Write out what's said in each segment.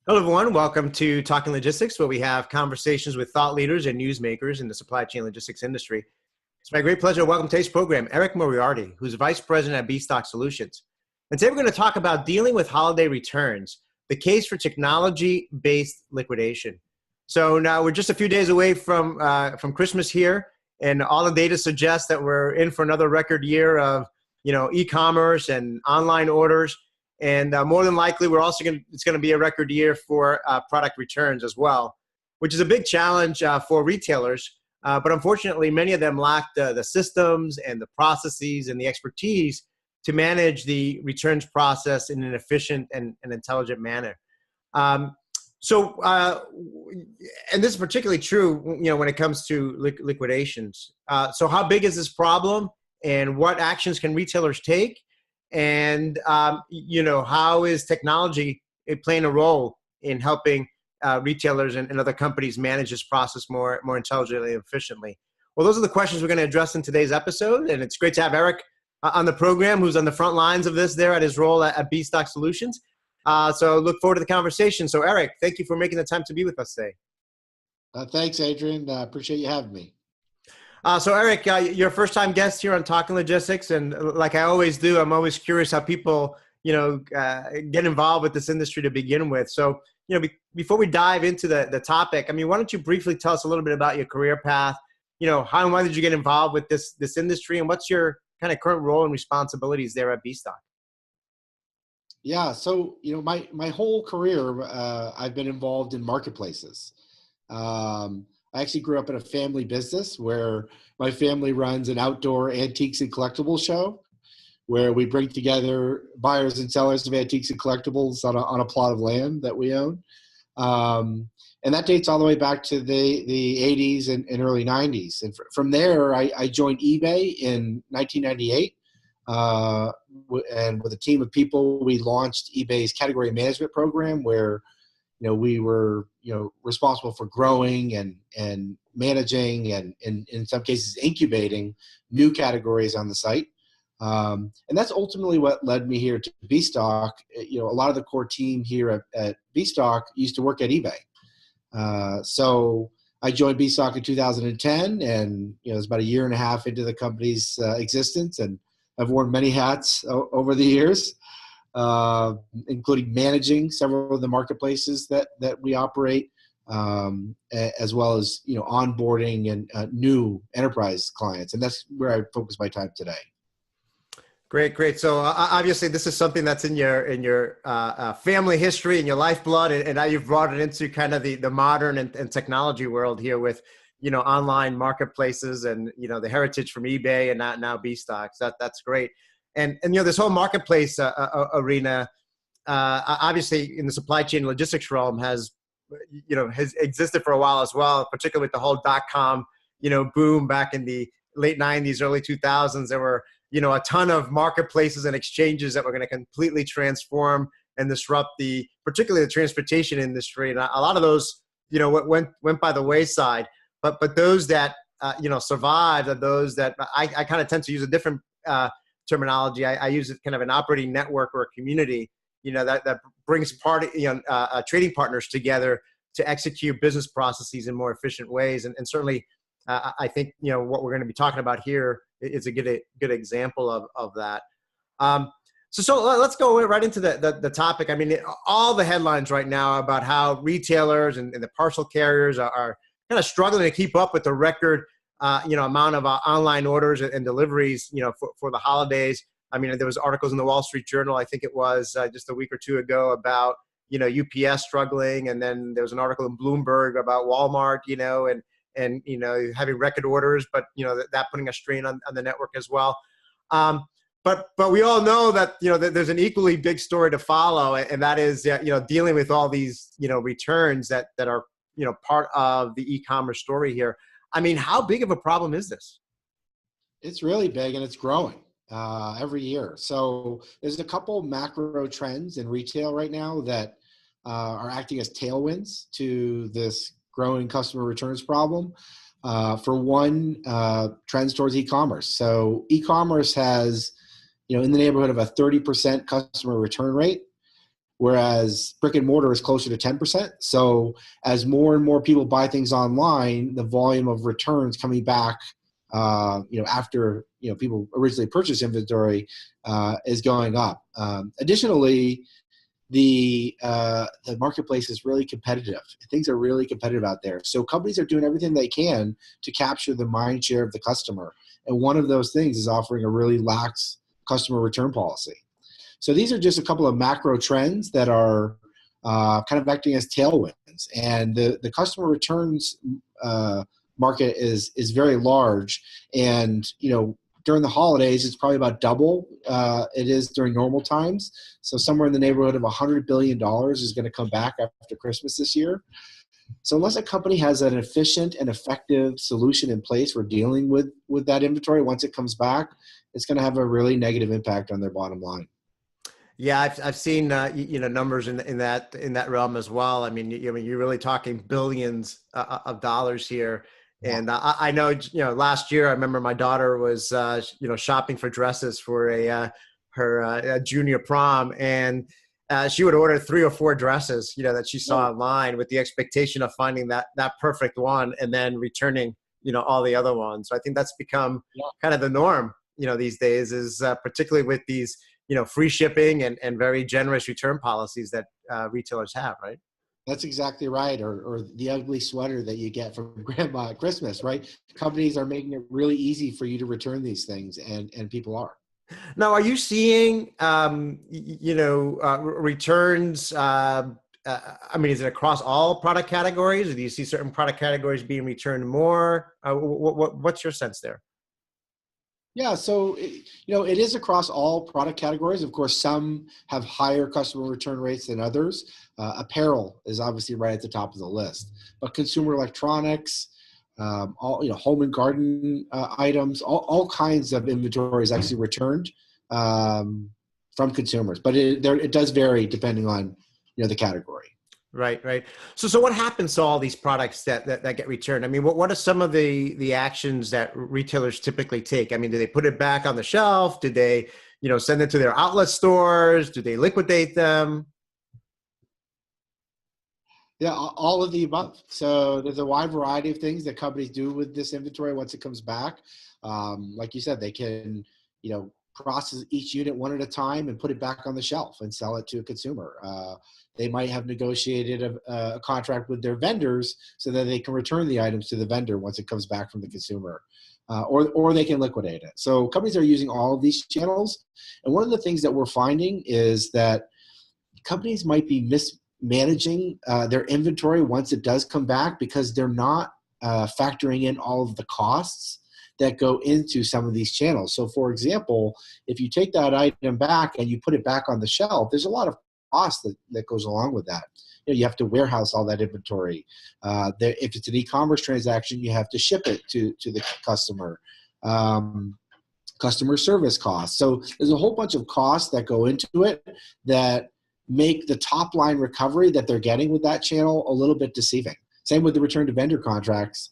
Hello, everyone. Welcome to Talking Logistics, where we have conversations with thought leaders and newsmakers in the supply chain logistics industry. It's my great pleasure to welcome today's program, Eric Moriarty, who's Vice President at B-Stock Solutions. And today we're going to talk about dealing with holiday returns, the case for technology-based liquidation. So now we're just a few days away from Christmas here, and all the data suggests that we're in for another record year of e-commerce and online orders. And more than likely, it's going to be a record year for product returns as well, which is a big challenge for retailers. But unfortunately, many of them lack the systems and the processes and the expertise to manage the returns process in an efficient and intelligent manner. And this is particularly true, when it comes to liquidations. So how big is this problem, and what actions can retailers take? And, how is technology playing a role in helping retailers and other companies manage this process more intelligently and efficiently? Well, those are the questions we're going to address in today's episode. And it's great to have Eric on the program, who's on the front lines of this there at his role at B-Stock Solutions. So look forward to the conversation. So Eric, thank you for making the time to be with us today. Thanks, Adrian. Appreciate you having me. So Eric, you're a first-time guest here on Talking Logistics, and like I always do, I'm always curious how people, get involved with this industry to begin with. So, before we dive into the topic, why don't you briefly tell us a little bit about your career path? How and why did you get involved with this industry, and what's your kind of current role and responsibilities there at B-Stock? Yeah, so my whole career, I've been involved in marketplaces. I actually grew up in a family business where my family runs an outdoor antiques and collectibles show where we bring together buyers and sellers of antiques and collectibles on a plot of land that we own. And that dates all the way back to the 80s and early 90s. And from there, I joined eBay in 1998. And with a team of people, we launched eBay's category management program where we were, responsible for growing and managing and in some cases incubating new categories on the site. And that's ultimately what led me here to B-Stock. A lot of the core team here at B-Stock used to work at eBay. So I joined B-Stock in 2010, and it was about a year and a half into the company's existence, and I've worn many hats over the years. Including managing several of the marketplaces that we operate, as well as onboarding and new enterprise clients, and that's where I focus my time today. Great. So obviously, this is something that's in your family history and your lifeblood, and now you've brought it into kind of the modern and technology world here with online marketplaces and the heritage from eBay and now B-Stock. So that's great. And this whole marketplace arena, obviously in the supply chain logistics realm has existed for a while as well, particularly with the whole .com, boom back in the late 90s, early 2000s. There were, a ton of marketplaces and exchanges that were going to completely transform and disrupt particularly the transportation industry. And a lot of those, went by the wayside. But those that, survived are those that I kind of tend to use a different terminology. I use it kind of an operating network or a community, that brings trading partners together to execute business processes in more efficient ways. And certainly, I think, what we're going to be talking about here is a good example of that. So let's go right into the topic. All the headlines right now about how retailers and the parcel carriers are kind of struggling to keep up with the record amount of online orders and deliveries, for the holidays. There was articles in the Wall Street Journal, I think it was just a week or two ago, about, UPS struggling. And then there was an article in Bloomberg about Walmart, and having record orders, but, that putting a strain on the network as well. But we all know that, that there's an equally big story to follow, and that is, dealing with all these, returns that are, part of the e-commerce story here. How big of a problem is this? It's really big, and it's growing every year. So there's a couple macro trends in retail right now that are acting as tailwinds to this growing customer returns problem. For one, trends towards e-commerce. So e-commerce has, in the neighborhood of a 30% customer return rate, whereas brick and mortar is closer to 10%. So as more and more people buy things online, the volume of returns coming back, after people originally purchased inventory, is going up. Additionally, the marketplace is really competitive. Things are really competitive out there. So companies are doing everything they can to capture the mind share of the customer. And one of those things is offering a really lax customer return policy. So these are just a couple of macro trends that are kind of acting as tailwinds. And the customer returns market is very large. And, during the holidays, it's probably about double it is during normal times. So somewhere in the neighborhood of $100 billion is going to come back after Christmas this year. So unless a company has an efficient and effective solution in place for dealing with that inventory, once it comes back, it's going to have a really negative impact on their bottom line. Yeah, I've seen numbers in that realm as well. I mean, you're really talking billions of dollars here. And I know, last year, I remember my daughter was, shopping for dresses for her junior prom, and she would order 3 or 4 dresses, that she saw online, with the expectation of finding that perfect one and then returning, all the other ones. So I think that's become kind of the norm, these days, is particularly with these, free shipping and very generous return policies that retailers have, right? That's exactly right. Or the ugly sweater that you get from grandma at Christmas, right? Companies are making it really easy for you to return these things, and people are. Now, are you seeing, returns? I mean, is it across all product categories, or do you see certain product categories being returned more? What's your sense there? Yeah, so it is across all product categories. Of course, some have higher customer return rates than others. Apparel is obviously right at the top of the list, but consumer electronics, all home and garden items, all kinds of inventory is actually returned from consumers. But it does vary depending on the category. Right. So what happens to all these products that get returned? I mean, what are some of the actions that retailers typically take? I mean, do they put it back on the shelf? Do they, send it to their outlet stores? Do they liquidate them? Yeah, all of the above. So there's a wide variety of things that companies do with this inventory once it comes back. Like you said, they can, process each unit one at a time and put it back on the shelf and sell it to a consumer. They might have negotiated a contract with their vendors so that they can return the items to the vendor once it comes back from the consumer, or they can liquidate it. So companies are using all of these channels. And one of the things that we're finding is that companies might be mismanaging their inventory once it does come back, because they're not factoring in all of the costs that go into some of these channels. So for example, if you take that item back and you put it back on the shelf, there's a lot of cost that goes along with that. You have to warehouse all that inventory. If it's an e-commerce transaction, you have to ship it to the customer. Customer service costs. So there's a whole bunch of costs that go into it that make the top line recovery that they're getting with that channel a little bit deceiving. Same with the return to vendor contracts.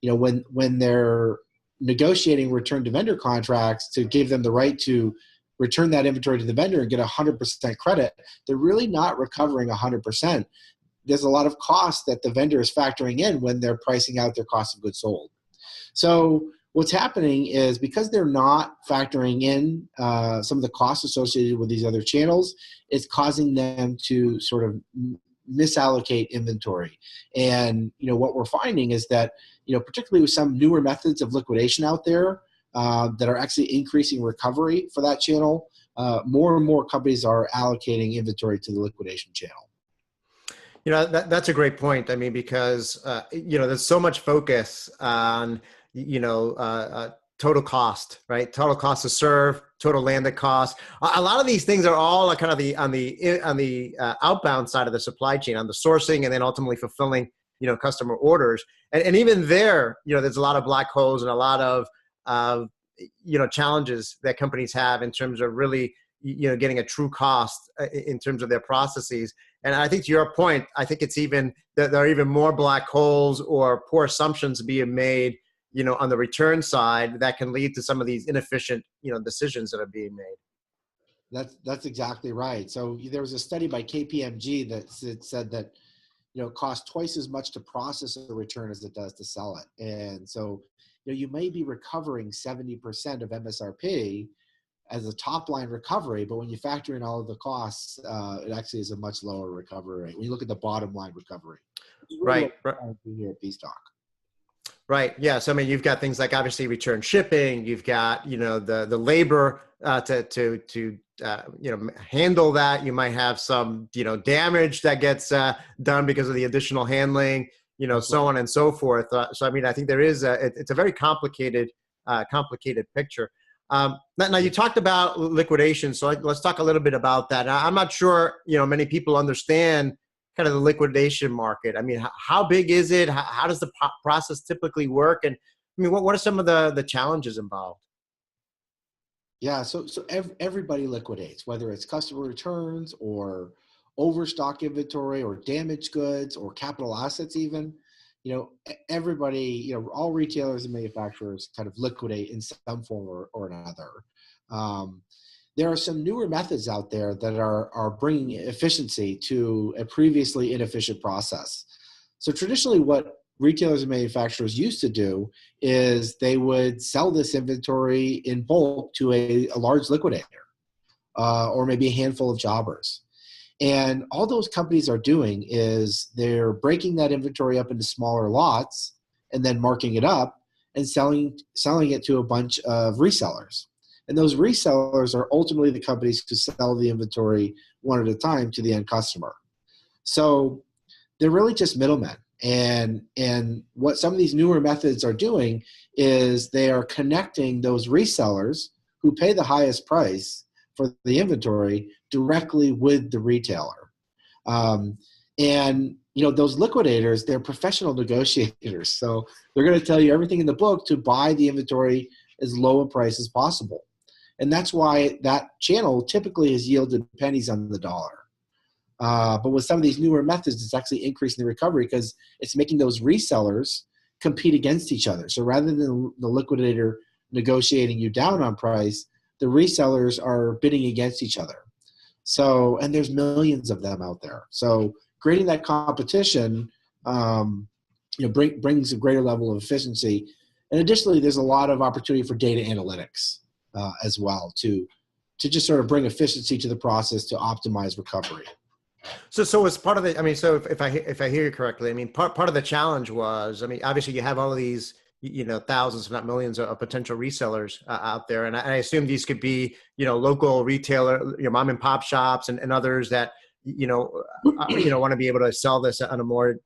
When they're negotiating return to vendor contracts to give them the right to return that inventory to the vendor and get 100% credit, they're really not recovering 100%. There's a lot of cost that the vendor is factoring in when they're pricing out their cost of goods sold. So what's happening is, because they're not factoring in some of the costs associated with these other channels, it's causing them to sort of misallocate inventory. And what we're finding is that particularly with some newer methods of liquidation out there that are actually increasing recovery for that channel, more and more companies are allocating inventory to the liquidation channel. That's a great point. I mean, because there's so much focus on total cost, right? Total cost to serve, total landed cost. A lot of these things are all kind of on the outbound side of the supply chain, on the sourcing, and then ultimately fulfilling customer orders. And even there, there's a lot of black holes and a lot of challenges that companies have in terms of really getting a true cost in terms of their processes. And I think, to your point, I think it's even that there are even more black holes or poor assumptions being made on the return side that can lead to some of these inefficient decisions that are being made. That's exactly right. So there was a study by KPMG that said that, it costs twice as much to process a return as it does to sell it. And so, you may be recovering 70% of MSRP as a top line recovery, but when you factor in all of the costs, it actually is a much lower recovery rate when you look at the bottom line recovery, which is really Right. what we're trying to do here at Bstock. Right. Yeah. So I mean, you've got things like obviously return shipping. You've got the labor to handle that. You might have some damage that gets done because of the additional handling. That's So right. on and so forth. So I mean, I think there is it's a very complicated picture. Now you talked about liquidation, so let's talk a little bit about that. I'm not sure many people understand kind of the liquidation market. I mean, how big is it? How does the process typically work? And I mean, what are some of the challenges involved? Yeah, so everybody liquidates, whether it's customer returns or overstock inventory or damaged goods or capital assets even. Everybody, all retailers and manufacturers kind of liquidate in some form or another. Um, there are some newer methods out there that are bringing efficiency to a previously inefficient process. So traditionally, what retailers and manufacturers used to do is they would sell this inventory in bulk to a large liquidator or maybe a handful of jobbers. And all those companies are doing is they're breaking that inventory up into smaller lots and then marking it up and selling it to a bunch of resellers. And those resellers are ultimately the companies who sell the inventory one at a time to the end customer. So they're really just middlemen. And what some of these newer methods are doing is they are connecting those resellers who pay the highest price for the inventory directly with the retailer. And those liquidators, they're professional negotiators. So they're going to tell you everything in the book to buy the inventory as low a price as possible. And that's why that channel typically has yielded pennies on the dollar. But with some of these newer methods, it's actually increasing the recovery because it's making those resellers compete against each other. So rather than the liquidator negotiating you down on price, the resellers are bidding against each other. So, and there's millions of them out there. So creating that competition, brings a greater level of efficiency. And additionally, there's a lot of opportunity for data analytics as well to just sort of bring efficiency to the process to optimize recovery. So as part of the, I mean, so if I hear you correctly, I mean, part of the challenge was, I mean, obviously you have all of these, thousands, if not millions of potential resellers out there. And I assume these could be, local retailer, mom and pop shops and others that, want to be able to sell this on a more,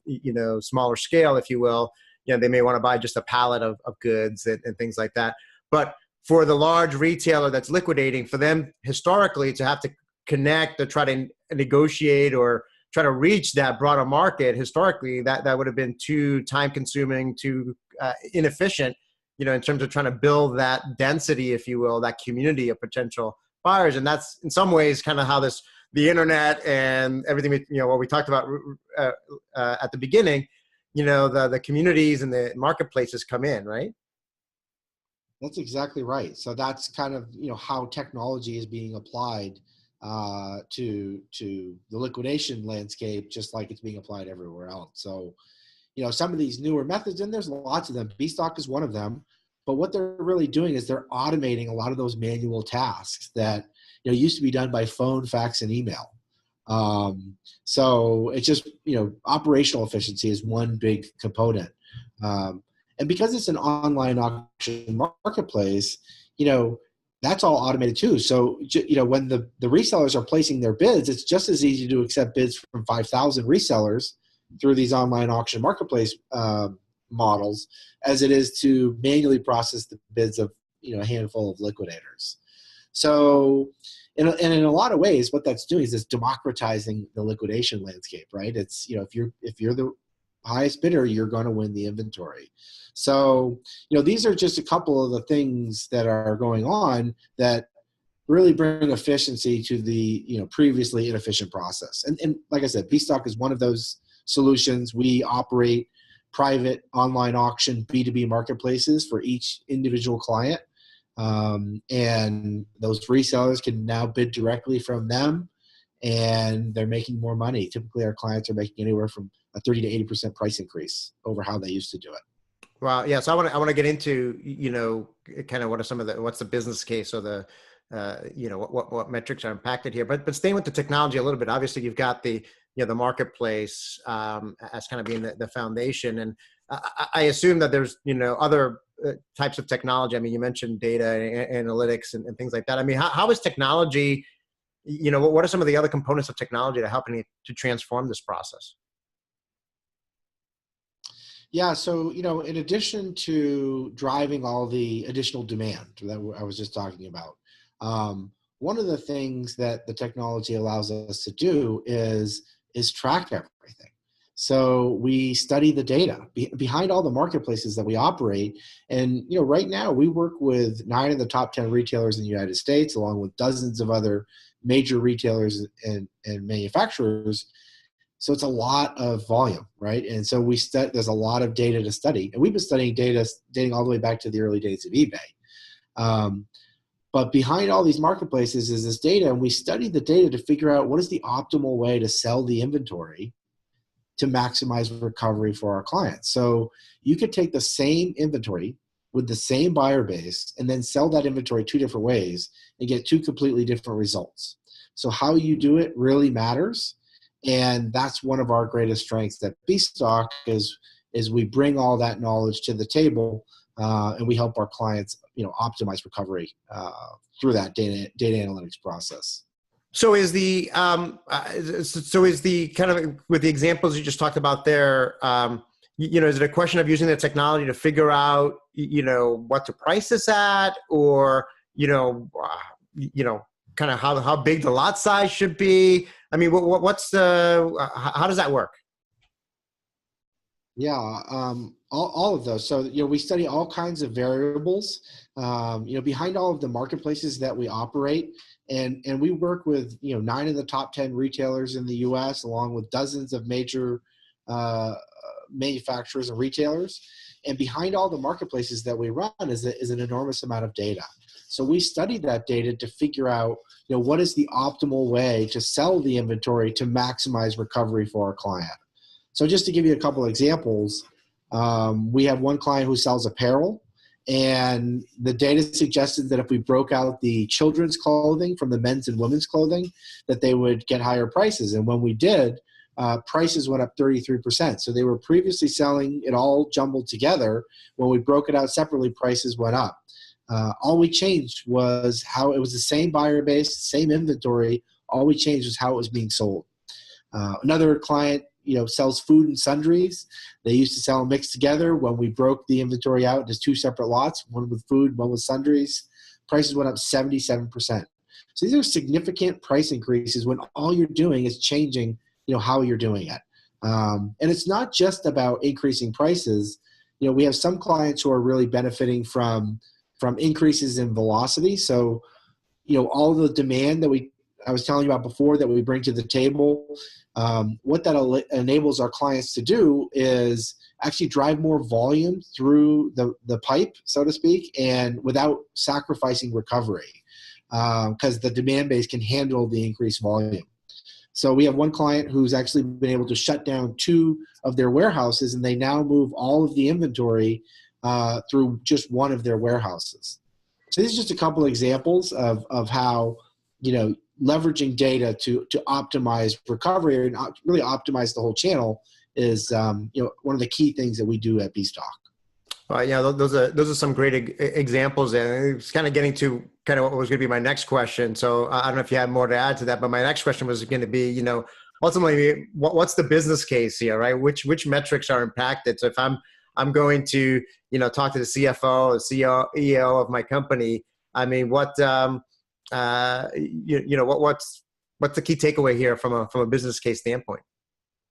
smaller scale, if you will. They may want to buy just a pallet of goods and things like that. But for the large retailer that's liquidating, for them historically to have to connect or try to negotiate or try to reach that broader market, historically that would have been too time consuming, too inefficient, in terms of trying to build that density, if you will, that community of potential buyers. And that's in some ways kind of how the internet and everything, what we talked about at the beginning, the communities and the marketplaces come in, right? That's exactly right. So that's kind of how technology is being applied to the liquidation landscape, just like it's being applied everywhere else. So some of these newer methods, and there's lots of them. Bstock is one of them. But what they're really doing is they're automating a lot of those manual tasks that used to be done by phone, fax, and email. So it's just operational efficiency is one big component. And because it's an online auction marketplace, that's all automated too. So, when the resellers are placing their bids, it's just as easy to accept bids from 5,000 resellers through these online auction marketplace models as it is to manually process the bids of a handful of liquidators. So, in a lot of ways, what that's doing is it's democratizing the liquidation landscape, right? It's if you're the highest bidder, you're going to win the inventory. So, these are just a couple of the things that are going on that really bring efficiency to the previously inefficient process. And like I said, Bstock is one of those solutions. We operate private online auction B2B marketplaces for each individual client. And those resellers can now bid directly from them, and they're making more money. Typically, our clients are making anywhere from a 30 to 80% price increase over how they used to do it. Well, yeah. So I want to get into, kind of what are some of what's the business case, or the, what metrics are impacted here. But staying with the technology a little bit, obviously you've got the marketplace as kind of being the foundation, and I assume that there's other types of technology. I mean, you mentioned data analytics and things like that. I mean, how is technology? What are some of the other components of technology that are helping to transform this process? Yeah, so in addition to driving all the additional demand that I was just talking about, one of the things that the technology allows us to do is track everything. So we study the data behind all the marketplaces that we operate, and right now we work with 9 of the top 10 retailers in the United States, along with dozens of other major retailers and manufacturers. So it's a lot of volume, right? And so there's a lot of data to study. And we've been studying data dating all the way back to the early days of eBay. But behind all these marketplaces is this data, and we study the data to figure out what is the optimal way to sell the inventory to maximize recovery for our clients. So you could take the same inventory with the same buyer base and then sell that inventory 2 different ways and get 2 completely different results. So how you do it really matters. And that's one of our greatest strengths at Bstock is we bring all that knowledge to the table, and we help our clients, optimize recovery through that data analytics process. So is the kind of, with the examples you just talked about there, is it a question of using the technology to figure out, what to price this at, or kind of how big the lot size should be? I mean, how does that work? Yeah, all of those. So, we study all kinds of variables, behind all of the marketplaces that we operate. And we work with, 9 of the top 10 retailers in the US, along with dozens of major manufacturers and retailers. And behind all the marketplaces that we run is an enormous amount of data. So we study that data to figure out, what is the optimal way to sell the inventory to maximize recovery for our client. So just to give you a couple of examples, we have one client who sells apparel, and the data suggested that if we broke out the children's clothing from the men's and women's clothing, that they would get higher prices. And when we did, prices went up 33%. So they were previously selling it all jumbled together. When we broke it out separately, prices went up. All we changed was how it was the same buyer base, same inventory. All we changed was how it was being sold. Another client, sells food and sundries. They used to sell them mixed together. When we broke the inventory out into 2 separate lots, one with food, one with sundries, prices went up 77%. So these are significant price increases when all you're doing is changing, how you're doing it. And it's not just about increasing prices. We have some clients who are really benefiting from increases in velocity. So, all the demand that I was telling you about before that we bring to the table, what that enables our clients to do is actually drive more volume through the pipe, so to speak, and without sacrificing recovery, because the demand base can handle the increased volume. So we have one client who's actually been able to shut down 2 of their warehouses, and they now move all of the inventory through just one of their warehouses. So these are just a couple of examples of how, leveraging data to optimize recovery and really optimize the whole channel is, one of the key things that we do at Bstock. Yeah, those are some great examples, and it's kind of getting to kind of what was going to be my next question. So I don't know if you had more to add to that, but my next question was going to be, ultimately, what's the business case here, right? Which metrics are impacted? So if I'm going to, talk to the CFO or CEO of my company, I mean, what's the key takeaway here from a business case standpoint?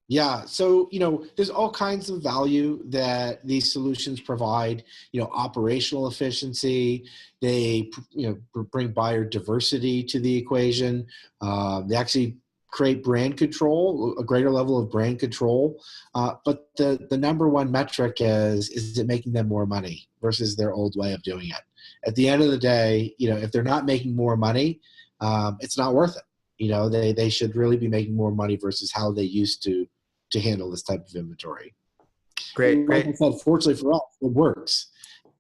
Yeah, so there's all kinds of value that these solutions provide. Operational efficiency. They bring buyer diversity to the equation. They actually create brand control, a greater level of brand control. But the number one metric is it making them more money versus their old way of doing it? at the end of the day, if they're not making more money, it's not worth it. They should really be making more money versus how they used to handle this type of inventory. Great. Like I said, fortunately for us, it works.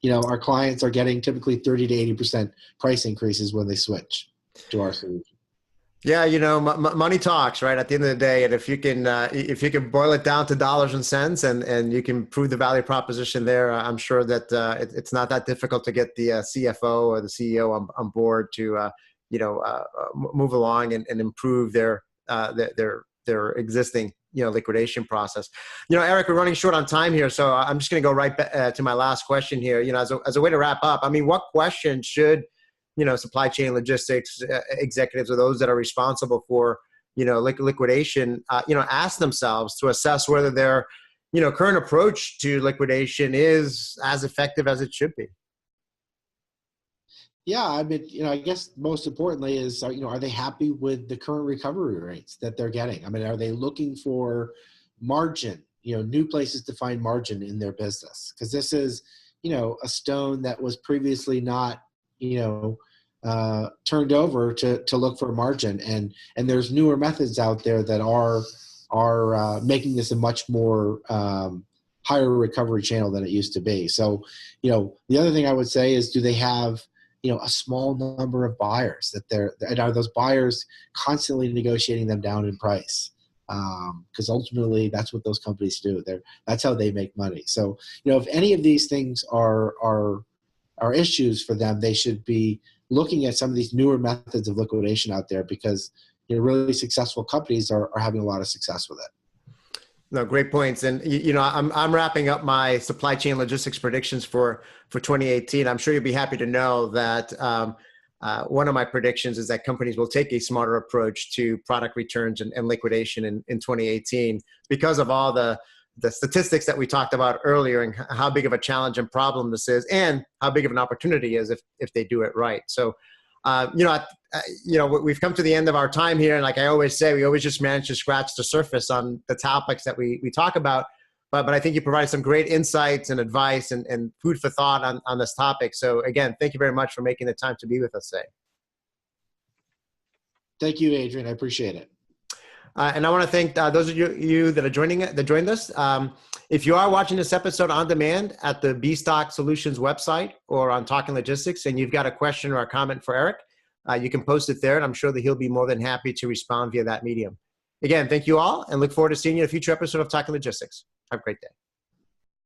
Our clients are getting typically 30 to 80% price increases when they switch to our solution. Yeah, money talks, right? At the end of the day, and if you can boil it down to dollars and cents, and you can prove the value proposition there, I'm sure that it's not that difficult to get the CFO or the CEO on board to move along and improve their existing liquidation process. Eric, we're running short on time here, so I'm just going to go right to my last question here. As a way to wrap up, I mean, what questions should supply chain logistics executives or those that are responsible for, liquidation, ask themselves to assess whether their, current approach to liquidation is as effective as it should be? Yeah, I mean, I guess most importantly is, are they happy with the current recovery rates that they're getting? I mean, are they looking for margin, new places to find margin in their business? Because this is, a stone that was previously not, turned over to look for margin, and there's newer methods out there that are making this a much more higher recovery channel than it used to be. So, the other thing I would say is, do they have a small number of buyers and are those buyers constantly negotiating them down in price? Because ultimately that's what those companies do. That's how they make money. So, if any of these things are issues for them, they should be looking at some of these newer methods of liquidation out there, because really successful companies are having a lot of success with it. No, great points. And, I'm wrapping up my supply chain logistics predictions for 2018. I'm sure you'll be happy to know that one of my predictions is that companies will take a smarter approach to product returns and liquidation in 2018, because of all the statistics that we talked about earlier, and how big of a challenge and problem this is, and how big of an opportunity is if they do it right. So, we've come to the end of our time here. And like I always say, we always just manage to scratch the surface on the topics that we talk about. But I think you provided some great insights and advice and food for thought on this topic. So again, thank you very much for making the time to be with us today. Thank you, Adrian. I appreciate it. And I want to thank those of you that joined us. If you are watching this episode on demand at the B-Stock Solutions website or on Talking Logistics, and you've got a question or a comment for Eric, you can post it there, and I'm sure that he'll be more than happy to respond via that medium. Again, thank you all, and look forward to seeing you in a future episode of Talking Logistics. Have a great day.